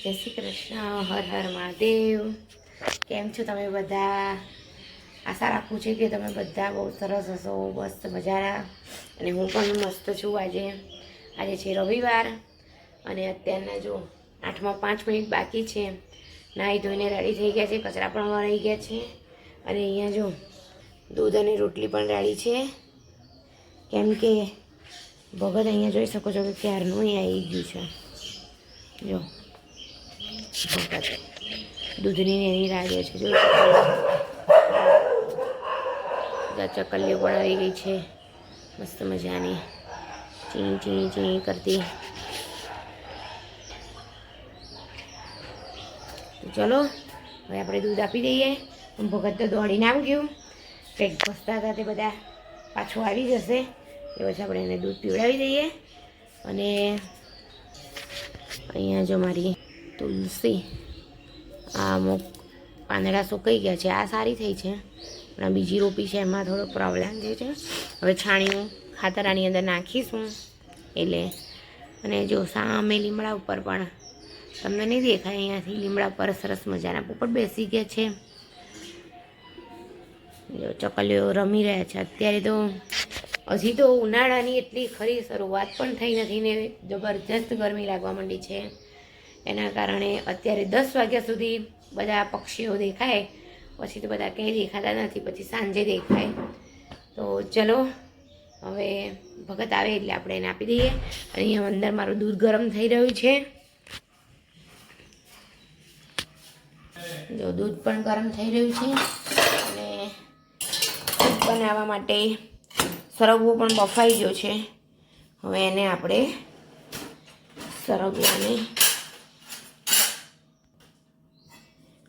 જય શ્રી કૃષ્ણ, હર હર મહાદેવ। કેમ છો તમે બધા? આશા રાખું છું કે તમે બધા બહુ સરસ હશો, મસ્ત મજાના। અને હું પણ મસ્ત છું। આજે છે રવિવાર અને અત્યારના જો 8માં 5 મિનિટ બાકી છે। નાહી ધોઈને રેડી થઈ ગયા છે, કચરા પણ વળાઈ ગયા છે અને અહીંયા જો દૂધ અને રોટલી પણ રેડી છે, કેમ કે ભગત અહીંયા જોઈ શકો છો કે ક્યારનું અહીંયા આવી ગયું છે। જો ભગત દૂધની એની રાહ છે। જો ચકલીઓ પણ આવી ગઈ છે મસ્ત મજાની, ચીણી ચીણી ચીણી કરતી। ચલો હવે આપણે દૂધ આપી દઈએ। ભગત તો દોડીને આવી ગયું, કંઈક ઘસતા હતા તે બધા પાછું આવી જશે એ પછી આપણે એને દૂધ પીવડાવી દઈએ। અને અહીંયા જો મારી તુલસી, આ અમુક પાંદડા સુકાઈ ગયા છે, આ સારી થઈ છે પણ આ બીજી રોપી છે એમાં થોડો પ્રોબ્લેમ જે છે। હવે છાણિયું ખાતર આની અંદર નાખીશું એટલે। અને જો સામે લીમડા ઉપર પણ તમને નહીં દેખાય, અહીંયાથી લીમડા પર સરસ મજાના પોપટ બેસી ગયા છે। જો ચકલીઓ રમી રહ્યા છે। અત્યારે તો હજી તો ઉનાળાની એટલી ખરી શરૂઆત પણ થઈ નથી ને જબરજસ્ત ગરમી લાગવા માંડી છે। એના કારણે અત્યારે 10 વાગ્યા સુધી બધા પક્ષીઓ દેખાય, પછી તો બધા કંઈ દેખાતા નથી, પછી સાંજે દેખાય। તો ચલો હવે ભગત આવે એટલે આપણે એને આપી દઈએ। અને અહીંયા અંદર મારું દૂધ ગરમ થઈ રહ્યું છે, જો દૂધ પણ ગરમ થઈ રહ્યું છે। અને દૂધ બનાવવા માટે સરગવો પણ બફાઈ ગયો છે। હવે એને આપણે સરગવાને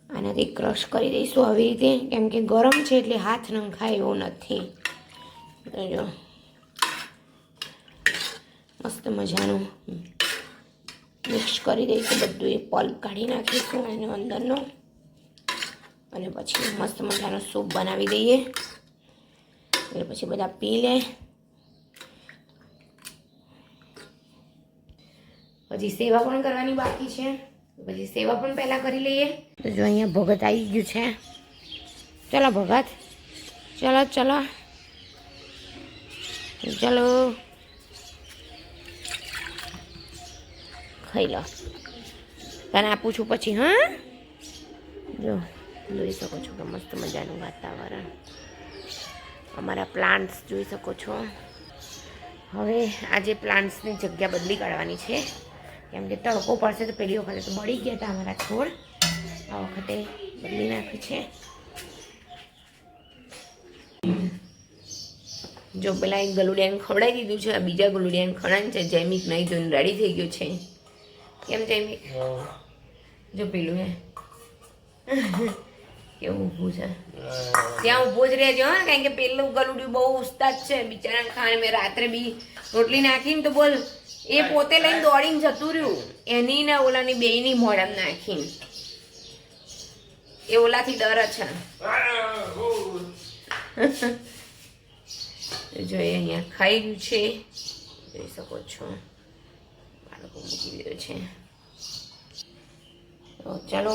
આનાથી ક્રશ કરી દઈશું આવી રીતે, કેમ કે ગરમ છે એટલે હાથ નંખાય એવું નથી। જો મસ્ત મજાનું મિક્સ કરી દઈશું બધું, એ પલ્પ કાઢી નાખીશું એનો અંદરનો, અને પછી મસ્ત મજાનો સૂપ બનાવી દઈએ એટલે પછી બધા પી લે। હજી સેવા પણ કરવાની બાકી છે, પછી સેવા પણ પહેલાં કરી લઈએ। તો જો અહીંયા ભગત આવી ગયું છે, ચલો ભગત, ચલો ચલો ચલો ખાઈ લો, તને આપું છું પછી। હા જો જોઈ શકો છો કે મસ્ત મજાનું વાતાવરણ, અમારા પ્લાન્ટ્સ જોઈ શકો છો। હવે આજે પ્લાન્ટ્સની જગ્યા બદલી કાઢવાની છે, કેમ કે તડકો પડશે તો પેલી વખતે તો બળી ગયા હતા અમારા છોડ, આ વખતે બદલી નાખ્યું છે। જો પેલા એક ગલુડિયાને ખવડાવી દીધું છે, આ બીજા ગલુડિયાને ખવડાવ્યું છે। જૈમિક નહીં જોઈને રેડી થઈ ગયું છે। કેમ જૈમિક? જો પેલું હે કેવું ઊભું છે, ત્યાં ઊભો જ રહેજો હા, કારણ કે પેલું ગલુડિયું બહુ ઉસ્તાદ છે બિચારા ખાને। મેં રાત્રે બી રોટલી નાખીને તો બોલ એ પોતે લઈને દોડીને જતું રહ્યું, એની ને ઓલાની બેયની મોઢામાં નાખીને, એ ઓલાથી ડરે છે। જો એ અહીંયા ખાઈ ગયું છે, જોઈ શકો છો, બાળકો મૂકી દીધો છે। તો ચાલો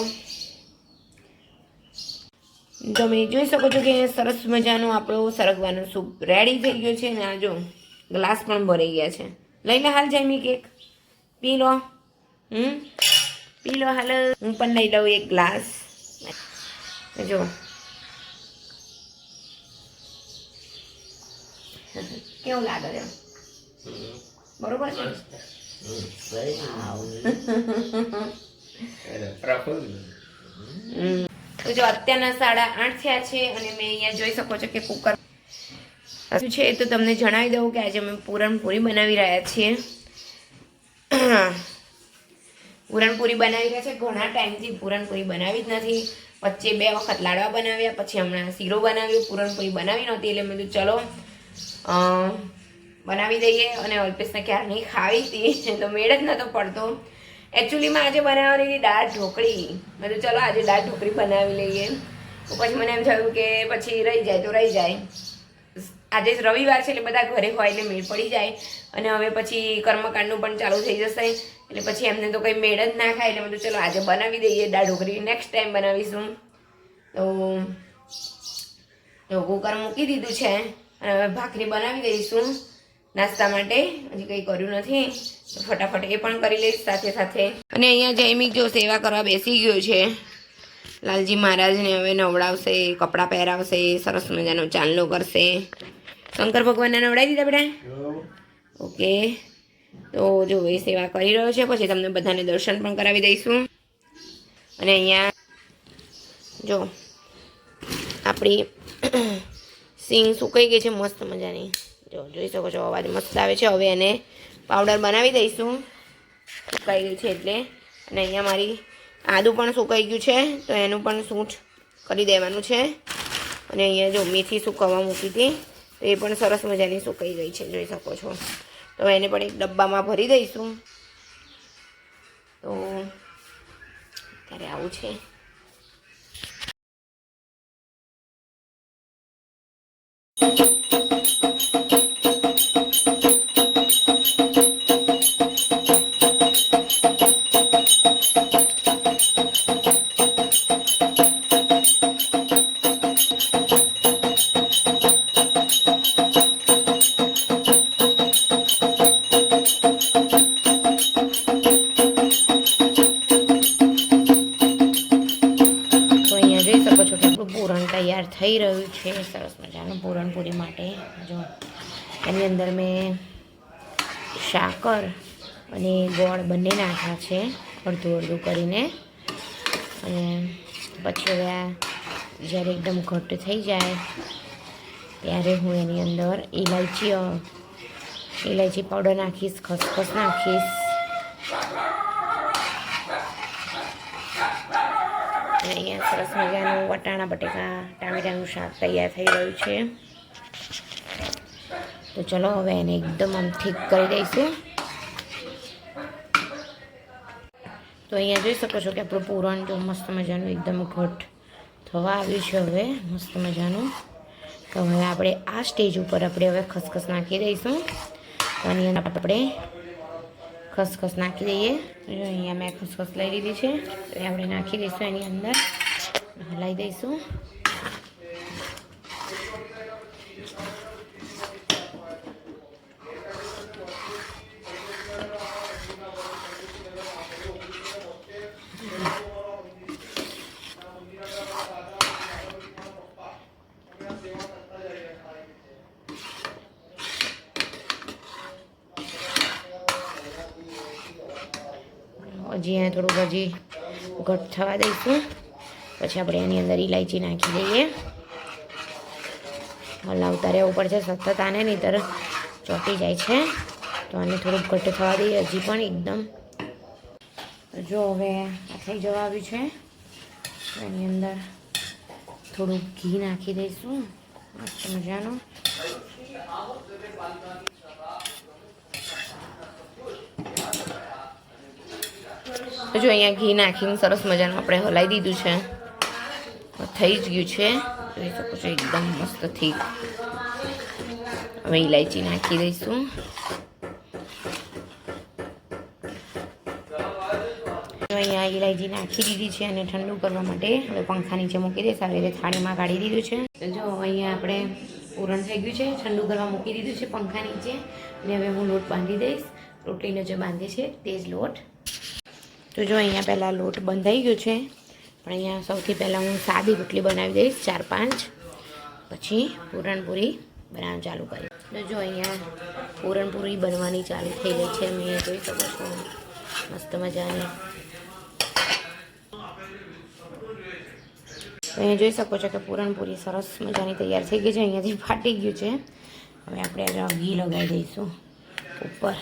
તમે જોઈ શકો છો કે સરસ મજાનો આપણો સરગવાનો સૂપ રેડી થઈ ગયો છે। ને આ જો ગ્લાસ પણ ભરાઈ ગયા છે, લઈ લે હાલ જમી કેક પી લો। પી લો હાલ, હું પણ લઈ લઉં એક ગ્લાસ। જો કેવું લાગે છે? બરોબર છે? તો જો અત્યારના 8:30 થયા છે અને મેં અહીંયા જોઈ શકો છો કે કુકર શું છે તો તમને જણાવી દઉં કે આજે અમે પૂરણપૂરી બનાવી રહ્યા છીએ। પૂરણપૂરી બનાવી રહ્યા છે, ઘણા ટાઈમથી પૂરણપૂરી બનાવી જ નથી, વચ્ચે 2 વખત લાડવા બનાવ્યા, પછી હમણાં શીરો બનાવ્યો, પૂરણપૂરી બનાવી નહોતી એટલે મેં કીધું ચલો બનાવી દઈએ। અને અલ્પેશને ક્યારની ખાવી હતી તો મેળ જ નહોતો પડતો। એકચ્યુઅલીમાં આજે બનાવવાની હતી દાળ ઢોકળી, મેં કીધું ચલો આજે દાળ ઢોકળી બનાવી લઈએ। તો પછી મને એમ થયું કે પછી રહી જાય તો રહી જાય, આજે રવિવાર છે એટલે બધા ઘરે હોય એટલે મેળ પડી જાય। અને હવે પછી કર્મકાંડનું પણ ચાલુ થઈ જશે, એટલે પછી એમને તો કંઈ મેળ જ ના ખાય એટલે બધું ચલો આજે બનાવી દઈએ દાળ ઢોકળી, નેક્સ્ટ ટાઈમ બનાવીશું. તો કુકર મૂકી દીધું છે અને હવે ભાખરી બનાવી દઈશું નાસ્તા માટે. હજી કંઈ કર્યું નથી તો ફટાફટ એ પણ કરી લઈશ સાથે સાથે. અને અહીંયા જૈમિક જો સેવા કરવા બેસી ગયો છે. લાલજી મહારાજને હવે નવડાવશે, કપડાં પહેરાવશે, સરસ મજાનો ચાંદલો કરશે. શંકર ભગવાનને નવડાવી દીધા બેટા? ઓકે. તો જો એ સેવા કરી રહ્યો છે, પછી તમને બધાને દર્શન પણ કરાવી દઈશું. અને અહીંયા જો આપણી સિંગ સુકાઈ ગઈ છે મસ્ત મજાની, જો જોઈ શકો છો, અવાજ મસ્ત આવે છે. હવે એને પાવડર બનાવી દઈશું, સુકાઈ ગયું છે એટલે. અને અહીંયા મારી આદું પણ સુકાઈ ગયું છે તો એનું પણ સૂંઠ કરી દેવાનું છે. અને અહીંયા જો મેથી સુકવવા મૂકી હતી તો એ પણ સરસ મજાની સુકાઈ ગઈ છે, જોઈ શકો છો. તો એને પણ એક ડબ્બામાં ભરી દઈશું. તો ત્યારે આવું છે. પૂરણ તૈયાર થઈ રહ્યું છે સરસ મજાનું પૂરણપૂરી માટે. જો એની અંદર મેં સાકર અને ગોળ બંને નાખ્યા છે અડધું અડધું કરીને. અને પછી હવે આ જ્યારે એકદમ ઘટ્ટ થઈ જાય ત્યારે હું એની અંદર ઇલાયચી પાવડર નાખીશ, ખસખસ નાખીશ. અહીંયા સરસ મજાનું વટાણા બટેકા ટામેટાનું શાક તૈયાર થઈ રહ્યું છે. તો ચલો હવે એને એકદમ આમ ઠીક કરી દઈશું. તો અહીંયા જોઈ શકો છો કે આપણું પૂરણ જો મસ્ત મજાનું એકદમ ઘટ થવા આવ્યું છે હવે મસ્ત મજાનું. તો હવે આપણે આ સ્ટેજ ઉપર આપણે હવે ખસખસ નાખી દઈશું. તો આની અંદર આપણે ખસખસ નાખી દઈએ. અહીંયા મેં ખસખસ લઈ લીધી છે તો એ આપણે નાખી દઈશું એની અંદર, હલાવી દઈશું. હજી અહીંયા થોડુંક હજી ઘટ થવા દઈશું. પછી આપણે એની અંદર ઇલાયચી નાખી દઈએ. હલાવતા રહેવું પડશે સતત આને, નહીંતર ચોંટી જાય છે. તો આને થોડુંક ઘટ થવા દઈએ હજી પણ એકદમ. જો હવે આ થઈ જવા આવ્યું છે. એની અંદર થોડુંક ઘી નાખી દઈશું મસ્ત મજાનું. જો અહીંયા ઘી નાખીને સરસ મજાનું આપણે હલાવી દીધું છે, થઈ જ ગયું છે, જોઈ શકો છો એકદમ મસ્ત ઠીક. હવે ઇલાયચી નાખી દઈશું. અહીંયા ઇલાયચી નાખી દીધી છે અને ઠંડુ કરવા માટે હવે પંખા નીચે મૂકી દઈશ. આવી રીતે થાળીમાં કાઢી દીધું છે. જો અહીંયા આપણે પૂરણ થઈ ગયું છે, ઠંડુ કરવા મૂકી દીધું છે પંખા નીચે. અને હવે હું લોટ બાંધી દઈશ. રોટલીનો જે બાંધે છે તે જ લોટ. તો જો અહીંયા પહેલાં લોટ બંધાઈ ગયો છે, પણ અહીંયા સૌથી પહેલાં હું સાદી રોટલી બનાવી દઈશ 4-5, પછી પૂરણપૂરી બનાવવાનું ચાલુ કરીશ. તો જો અહીંયા પૂરણપૂરી બનવાની ચાલુ થઈ ગઈ છે, મેં જોઈ શકો છો મસ્ત મજાની. અહીંયા જોઈ શકો છો કે પૂરણપૂરી સરસ મજાની તૈયાર થઈ ગઈ છે. અહીંયાથી ફાટી ગયું છે. હવે આપણે ઘી લગાવી દઈશું ઉપર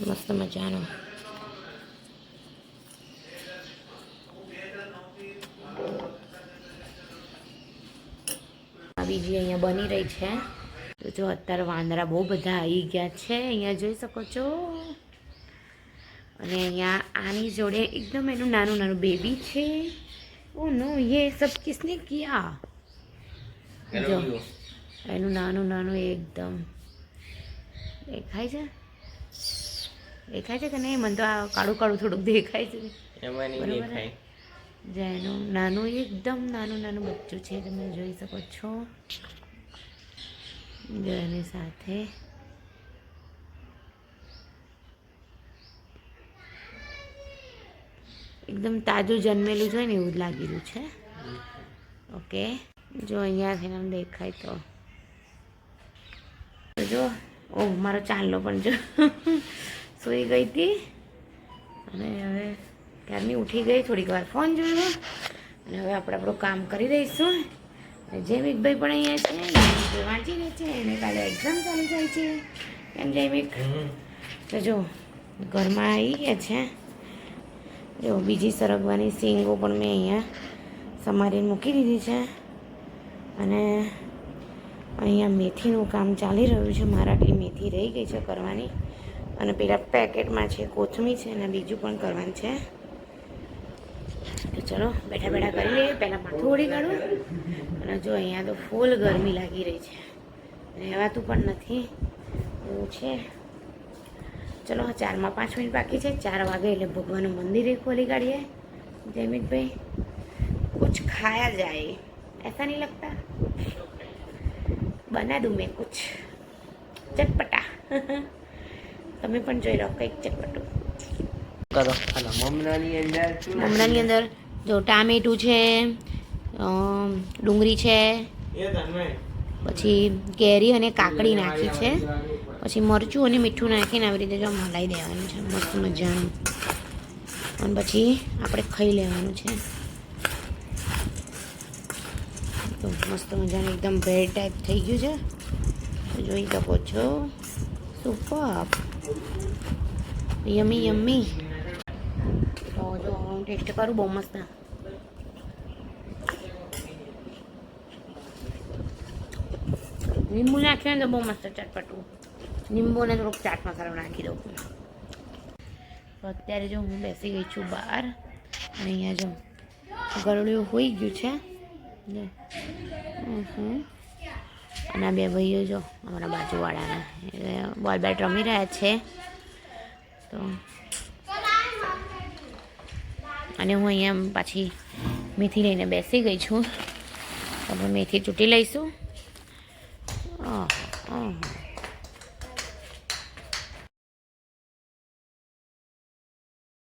મસ્ત મજાનું. બીજી અહીંયા બની રહી છે. તો જો અત્યારે વાંદરા બહુ બધા આવી ગયા છે, અહીંયા જોઈ શકો છો. અને અહીંયા આની જોડે એકદમ એનું નાનું નાનું બેબી છે. ઓ નો, ये सब किसने किया? જો એનું નાનું નાનું એકદમ દેખાય છે. દેખાય છે કે નહીં? મને તો આ કાળું કાળું થોડુંક દેખાય છે. એમાં નહીં દેખાય. જેનું નાનું એકદમ નાનું બચ્ચું છે, તમે જોઈ શકો છો. જો એની સાથે એકદમ તાજું જન્મેલું છે ને એવું જ લાગી રહ્યું છે. ઓકે, જો અહીંયાથી આમ દેખાય તો જો ઓહ મારો ચાંદલો પણ જો સૂઈ ગઈ હતી અને હવે ક્યારની ઉઠી ગઈ, થોડીક વાર ફોન જોયો અને હવે આપણે આપણું કામ કરી દઈશું. જયમિકભાઈ પણ અહીંયા છે, જયમિકભાઈ વાંચી રહે છે, એને કાલે એક્ઝામ ચાલી જાય છે. એમ જયમિક તો જો ઘરમાં આવી ગયા છે. જો બીજી સરગવાની સીંગો પણ મેં અહીંયા સમારીને મૂકી દીધી છે અને અહીંયા મેથીનું કામ ચાલી રહ્યું છે. મારા આટલી મેથી રહી ગઈ છે કરવાની અને પેલા પેકેટમાં છે કોથમીર છે અને બીજું પણ કરવાનું છે. તો ચલો બેઠા બેઠા કરી લઈએ. પહેલાં માથું ઓળી કાઢું અને જો અહીંયા તો ફૂલ ગરમી લાગી રહી છે, રહેવાતું પણ નથી એવું છે. ચલો 4માં 5 મિનિટ બાકી છે. 4 વાગે એટલે ભગવાનનું મંદિર ખોલી કાઢીએ. જયમિકભાઈ कुछ खाया जाए, ऐसा नहीं लगता? बना दूँ मैं कुछ चटपटा. તમે પણ જોઈ લો કંઈક ચટપટું કરો. મમરાની અંદર જો ટામેટું છે, ડુંગળી છે, પછી કેરી અને કાકડી નાખી છે, પછી મરચું અને મીઠું નાખીને આવી રીતે જો મલાઈ દેવાનું છે મસ્ત મજાનું અને પછી આપણે ખાઈ લેવાનું છે. તો મસ્ત મજાનું એકદમ બ્રેડ ટાઈપ થઈ ગયું છે, જોઈ શકો છો. સુપર યમી યમી. તો જો હું ટેસ્ટ કરું, બહુ મસ્ત. લીંબુ નાખ્યું ને તો બહુ મસ્ત ચટપટું. લીંબુને થોડુંક ચાટ મસાલો નાખી દઉં. તો અત્યારે જો હું બેસી ગઈ છું બહાર અને અહીંયા જો ગળું હોઈ ગયું છે અને આ બે ભાઈઓ જો અમારા બાજુવાળાના બોલ બેટ રમી રહ્યા છે. તો અને હું અહીંયા પાછી મેથી લઈને બેસી ગઈ છું. આપણે મેથી ચૂંટી લઈશું.